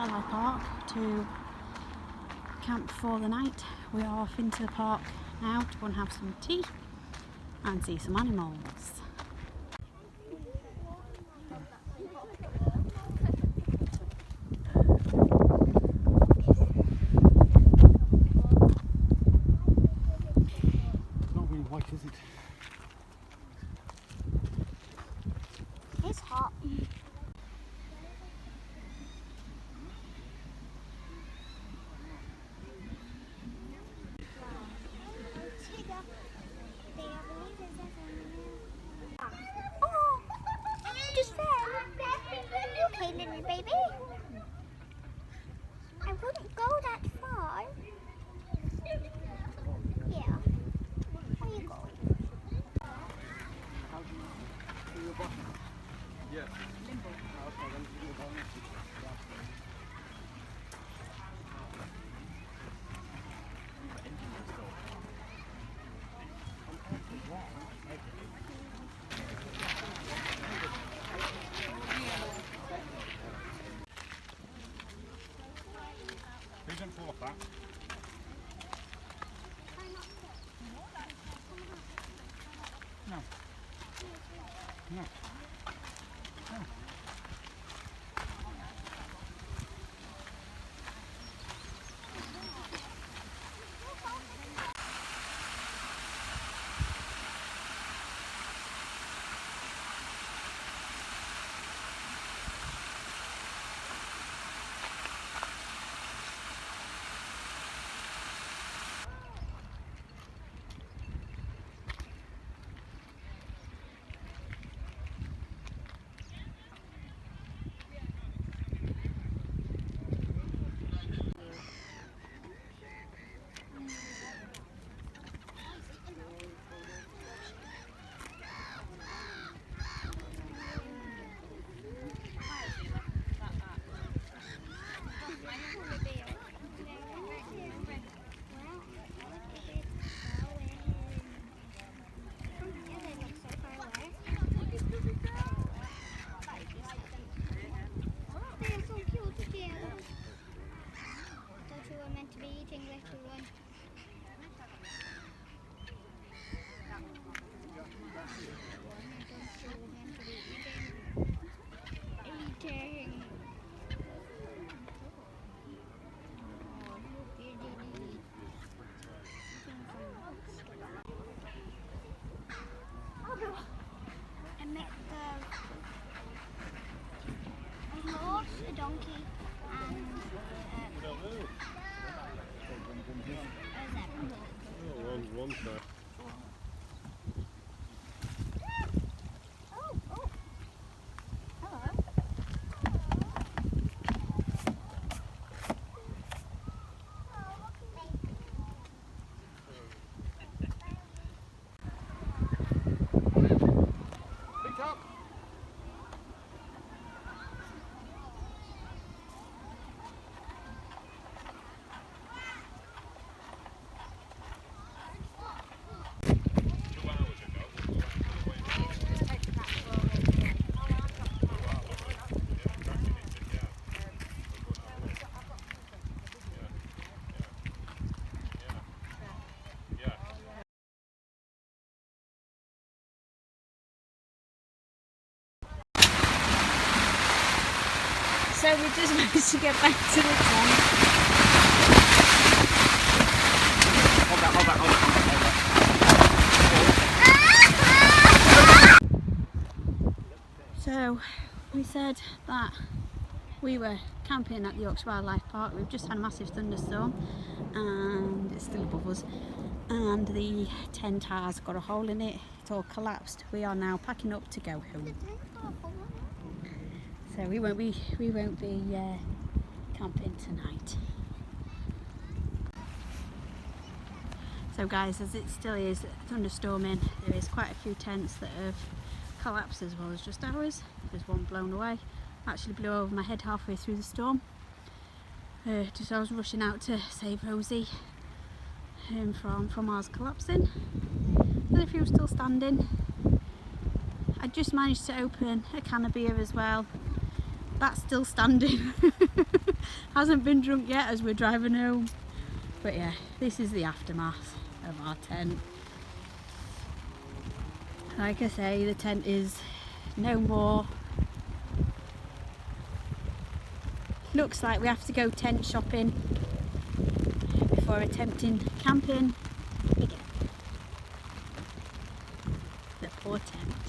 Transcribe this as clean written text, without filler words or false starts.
Wildlife Park to camp for the night. We are off into the park now to go and have some tea and see some animals. Not really white, is it? It's hot. Oh, just fell. Okay, little baby. I wouldn't go that far. Yeah. Where are you going? Yeah. Please don't fall off that. No. No. No. I met a horse, a donkey, and a zebra. Oh, one side. Oh, hello. Pick up. So we just managed to get back to the tent. Hold that. So we said that we were camping at the Yorkshire Wildlife Park. We've just had a massive thunderstorm and it's still above us, and the tent has got a hole in it. It's all collapsed. We are now packing up to go home. So we won't be camping tonight. So guys, as it still is thunderstorming, there is quite a few tents that have collapsed as well as just ours. There's one blown away. Actually blew over my head halfway through the storm. Just I was rushing out to save Rosie from ours collapsing. There's a few still standing. I just managed to open a can of beer as well. That's still standing. Hasn't been drunk yet as we're driving home. But yeah, this is the aftermath of our tent. Like I say, the tent is no more. Looks like we have to go tent shopping before attempting camping again. The poor tent.